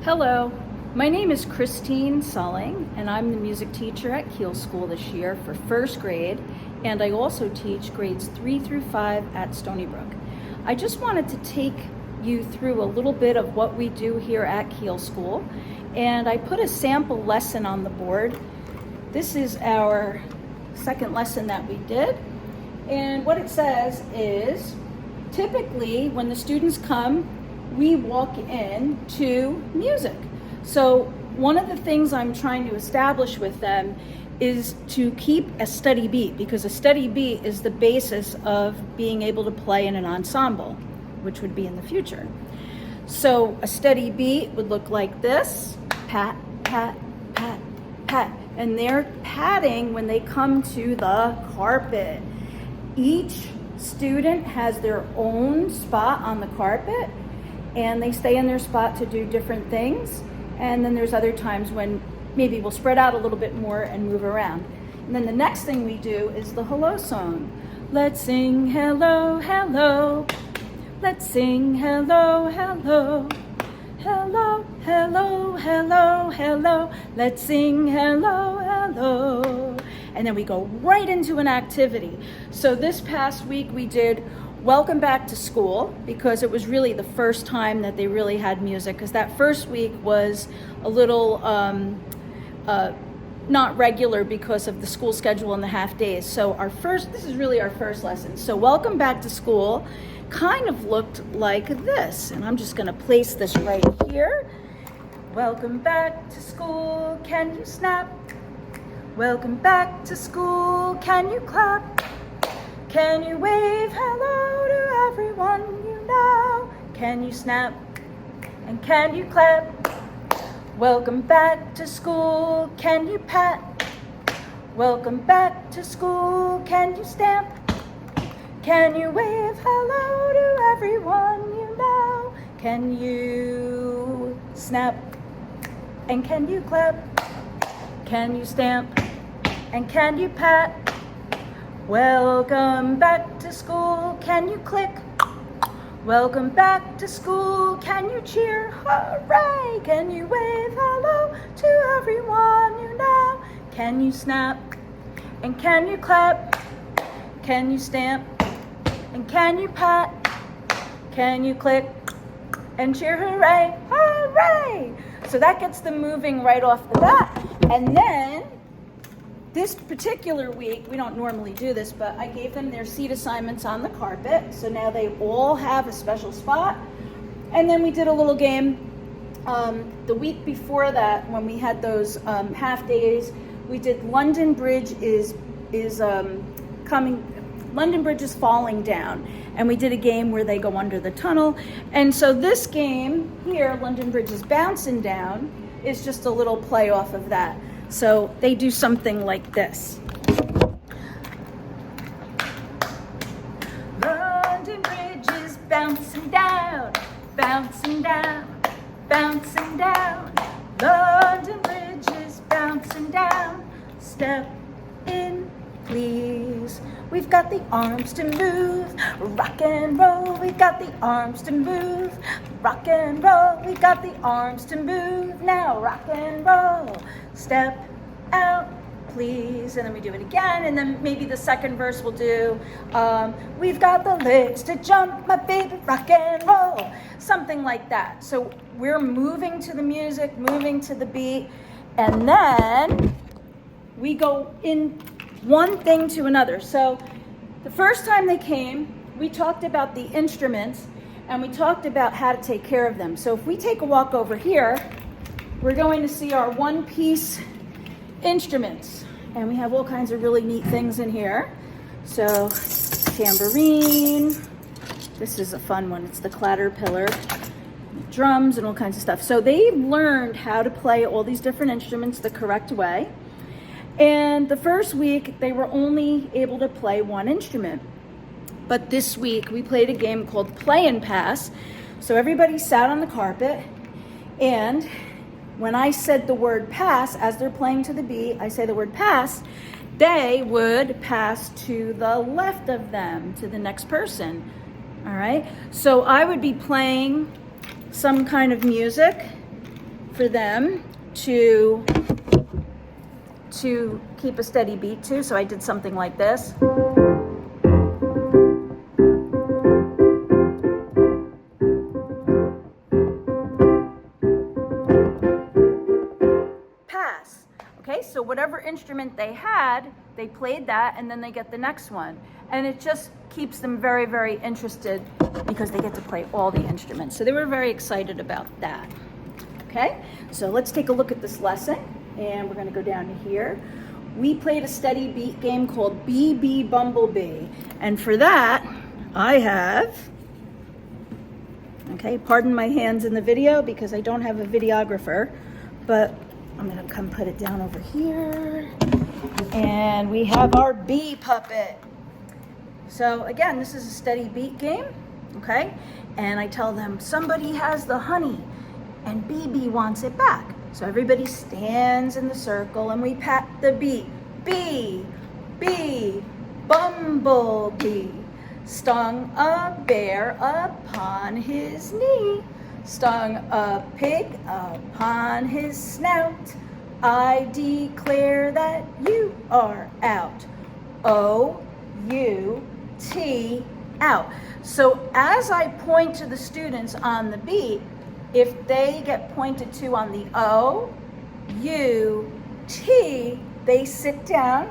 Hello, my name is Christine Sulling, and I'm the music teacher at Kiel School this year for first grade, and I also teach grades 3 through 5 at Stony Brook. I just wanted to take you through a little bit of what we do here at Kiel School, and I put a sample lesson on the board. This is our second lesson that we did, and what it says is, typically when the students come, we walk in to music. So one of the things I'm trying to establish with them is to keep a steady beat, because a steady beat is the basis of being able to play in an ensemble, which would be in the future. So a steady beat would look like this: pat, pat, pat, pat. And they're patting when they come to the carpet. Each student has their own spot on the carpet, and they stay in their spot to do different things. And then there's other times when maybe we'll spread out a little bit more and move around. And then the next thing we do is the hello song. Let's sing hello, hello. Let's sing hello, hello. Hello, hello, hello, hello. Let's sing hello, hello. And then we go right into an activity. So this past week we did Welcome Back to School, because it was really the first time that they really had music, because that first week was a little not regular because of the school schedule and the half days. So this is really our first lesson. So Welcome Back to School kind of looked like this, and I'm just going to place this right here. Welcome back to school, can you snap? Welcome back to school, can you clap? Can you wave hello to everyone you know? Can you snap? And can you clap? Welcome back to school, can you pat? Welcome back to school, can you stamp? Can you wave hello to everyone you know? Can you snap? And can you clap? Can you stamp? And can you pat? Welcome back to school, can you click? Welcome back to school, can you cheer? Hooray! Can you wave hello to everyone you know? Can you snap? And can you clap? Can you stamp? And can you pat? Can you click? And cheer hooray! Hooray! So that gets them moving right off the bat. And then this particular week, we don't normally do this, but I gave them their seat assignments on the carpet. So now they all have a special spot. And then we did a little game the week before that, when we had those half days. We did London Bridge is falling down. And we did a game where they go under the tunnel. And so this game here, London Bridge is bouncing down, is just a little play off of that. So they do something like this. London Bridge is bouncing down, bouncing down, bouncing down. London Bridge is bouncing down. Step in, please. We've got the arms to move, rock and roll. We've got the arms to move, rock and roll. We've got the arms to move, now rock and roll. Step out, please. And then we do it again, and then maybe the second verse we'll do, we've got the legs to jump, my baby, rock and roll. Something like that. So we're moving to the music, moving to the beat, and then we go in one thing to another. So the first time they came, we talked about the instruments, and we talked about how to take care of them. So if we take a walk over here, we're going to see our one-piece instruments, and we have all kinds of really neat things in here. So tambourine, this is a fun one, it's the Caterpillar, drums and all kinds of stuff. So they learned how to play all these different instruments the correct way. And the first week, they were only able to play one instrument. But this week, we played a game called Play and Pass. So everybody sat on the carpet, and when I said the word pass, as they're playing to the beat, I say the word pass, they would pass to the left of them, to the next person. All right? So I would be playing some kind of music, for them to keep a steady beat to. So I did something like this. Pass. Okay, so whatever instrument they had, they played that, and then they get the next one. And it just keeps them very, very interested because they get to play all the instruments. So they were very excited about that. Okay, so let's take a look at this lesson, and we're going to go down to here. We played a steady beat game called BB Bumblebee, and for that I have, okay, pardon my hands in the video because I don't have a videographer, but I'm going to come put it down over here, and we have our bee puppet. So again, this is a steady beat game, okay, and I tell them somebody has the honey and BB wants it back. So everybody stands in the circle and we pat the beat. Bee, bee, bumblebee, stung a bear upon his knee, stung a pig upon his snout. I declare that you are out. O-U-T, out. So as I point to the students on the beat, if they get pointed to on the O, U, T, they sit down,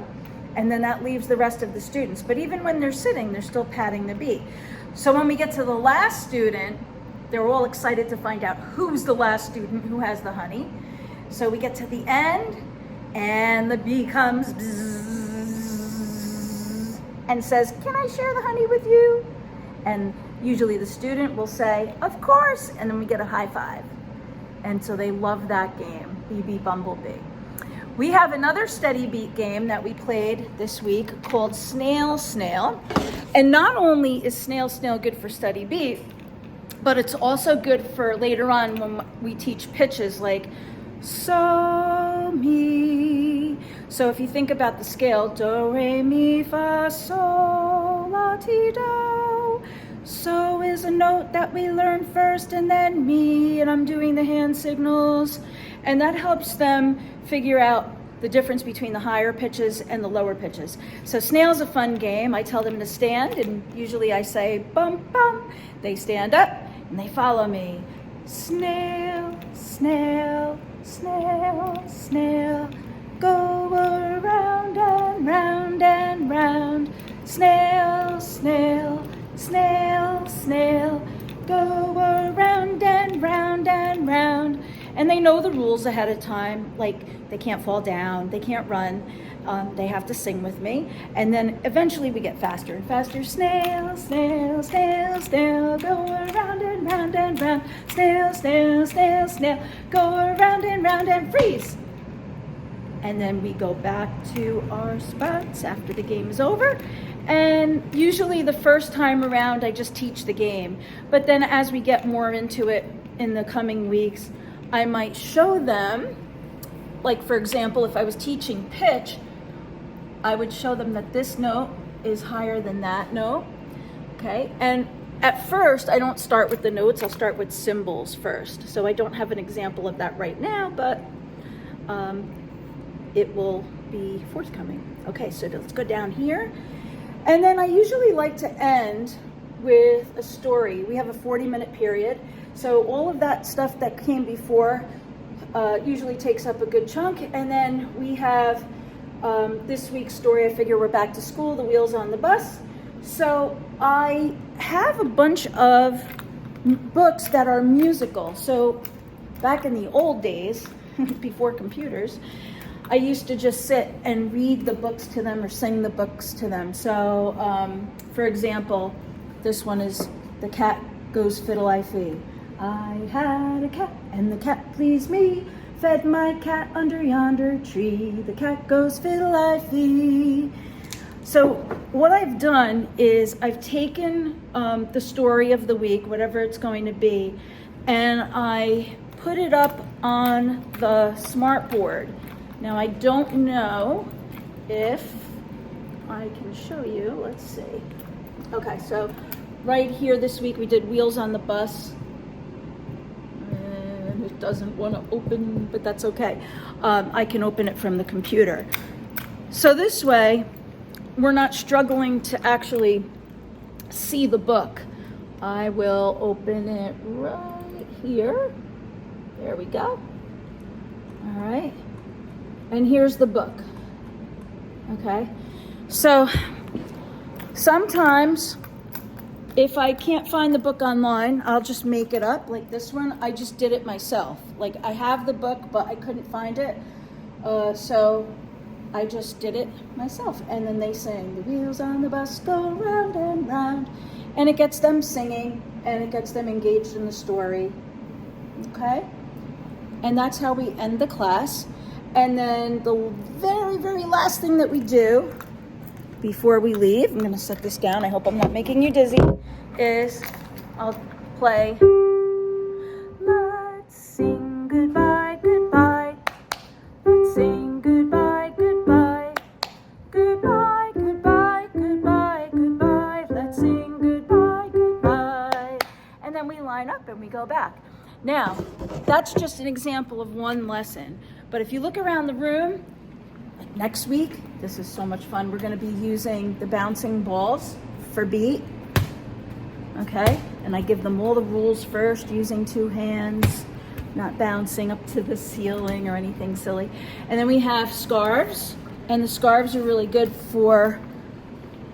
and then that leaves the rest of the students. But even when they're sitting, they're still patting the beat. So when we get to the last student, they're all excited to find out who's the last student who has the honey. So we get to the end, and the bee comes bzzz, and says, "Can I share the honey with you?" And usually the student will say, "Of course," and then we get a high five. And so they love that game, BB Bumblebee. We have another steady beat game that we played this week called Snail Snail. And not only is Snail Snail good for steady beat, but it's also good for later on when we teach pitches like so, mi. So if you think about the scale, do, re, mi, fa, sol, la, ti, do. So is a note that we learn first, and then me, and I'm doing the hand signals, and that helps them figure out the difference between the higher pitches and the lower pitches. So Snail's a fun game. I tell them to stand, and usually I say bum bum. They stand up and they follow me. Snail, snail, snail, snail, go around and round and round. Snail, snail, snail, snail, go around and round and round. And they know the rules ahead of time, like they can't fall down, they can't run, they have to sing with me. And then eventually we get faster and faster. Snail, snail, snail, snail, go around and round and round. Snail, snail, snail, snail, go around and freeze. And then we go back to our spots after the game is over. And usually the first time around, I just teach the game. But then as we get more into it in the coming weeks, I might show them, like for example, if I was teaching pitch, I would show them that this note is higher than that note, okay? And at first, I don't start with the notes, I'll start with symbols first. So I don't have an example of that right now, but it will be forthcoming. Okay, so let's go down here. And then I usually like to end with a story. We have a 40-minute period. So all of that stuff that came before usually takes up a good chunk. And then we have this week's story. I figure we're back to school, the wheels on the bus. So I have a bunch of books that are musical. So back in the old days, before computers, I used to just sit and read the books to them or sing the books to them. So, for example, this one is The Cat Goes Fiddle-I-Fee. I had a cat, and the cat pleased me, fed my cat under yonder tree. The cat goes fiddle-I-fee. So what I've done is I've taken the story of the week, whatever it's going to be, and I put it up on the smart board. Now I don't know if I can show you, let's see. Okay, so right here this week we did Wheels on the Bus. And doesn't want to open, but that's okay. I can open it from the computer. So this way, we're not struggling to actually see the book. I will open it right here. There we go. All right. And here's the book. Okay. So sometimes if I can't find the book online, I'll just make it up. Like this one, I just did it myself. Like I have the book, but I couldn't find it. So I just did it myself. And then they sing, "The wheels on the bus go round and round." And it gets them singing and it gets them engaged in the story. Okay? And that's how we end the class. And then the very, very last thing that we do before we leave, I'm going to set this down, I hope I'm not making you dizzy, is I'll play "Let's Sing Goodbye, Goodbye. Let's sing goodbye, goodbye. Goodbye, goodbye, goodbye, goodbye. Let's sing goodbye, goodbye." And then we line up and we go back. Now, that's just an example of one lesson. But if you look around the room, like next week, this is so much fun. We're going to be using the bouncing balls for beat. Okay? And I give them all the rules first, using 2 hands, not bouncing up to the ceiling or anything silly. And then we have scarves, and the scarves are really good for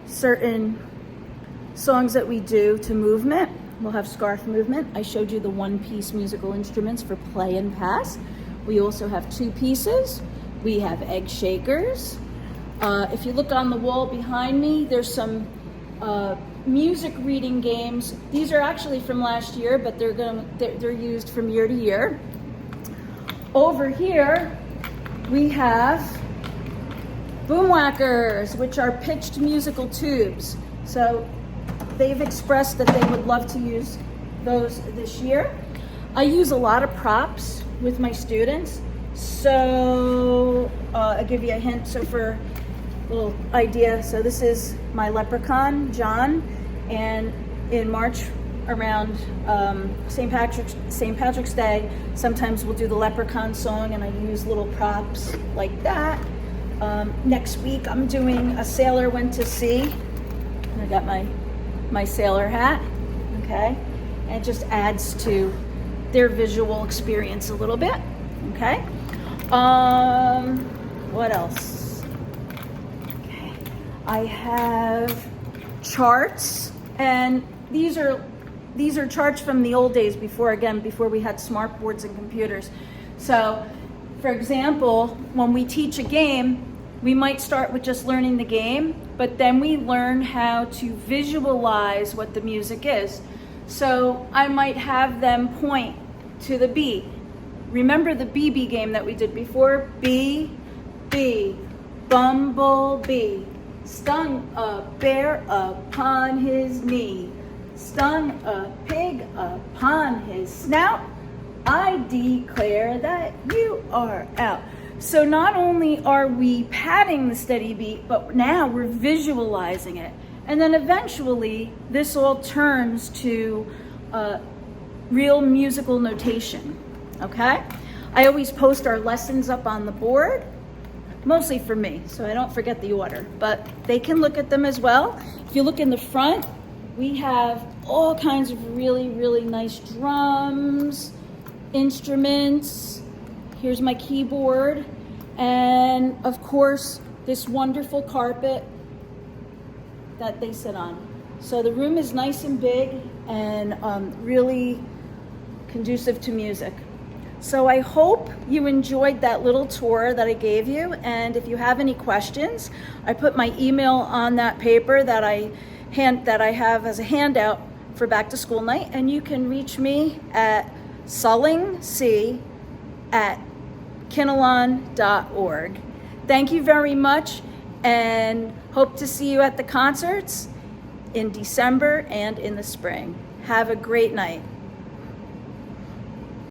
certain songs that we do to movement. We'll have scarf movement. I showed you the 1-piece musical instruments for play and pass. We also have 2 pieces. We have egg shakers. If you look on the wall behind me, there's some music reading games. These are actually from last year, but they're used from year to year. Over here, we have boom whackers, which are pitched musical tubes. So they've expressed that they would love to use those this year. I use a lot of props with my students. So I'll give you a hint. So for a little idea, so this is my leprechaun, John, and in March around St. Patrick's Day, sometimes we'll do the leprechaun song and I use little props like that. Next week I'm doing A Sailor Went to Sea. I got my sailor hat, okay? And it just adds to their visual experience a little bit, okay? What else? Okay. I have charts, and these are charts from the old days before we had smart boards and computers. So, for example, when we teach a game, we might start with just learning the game, but then we learn how to visualize what the music is. So I might have them point to the beat. Remember the BB game that we did before? B, B, bumblebee, stung a bear upon his knee, stung a pig upon his snout, I declare that you are out. So not only are we padding the steady beat, but now we're visualizing it. And then eventually, this all turns to real musical notation, okay? I always post our lessons up on the board, mostly for me, so I don't forget the order, but they can look at them as well. If you look in the front, we have all kinds of really, really nice drums, instruments. Here's my keyboard, and of course, this wonderful carpet that they sit on. So the room is nice and big and really conducive to music. So I hope you enjoyed that little tour that I gave you, and if you have any questions, I put my email on that paper that I have as a handout for back to school night, and you can reach me at sullingc@kinnelon.org. Thank you very much, and hope to see you at the concerts in December and in the spring. Have a great night.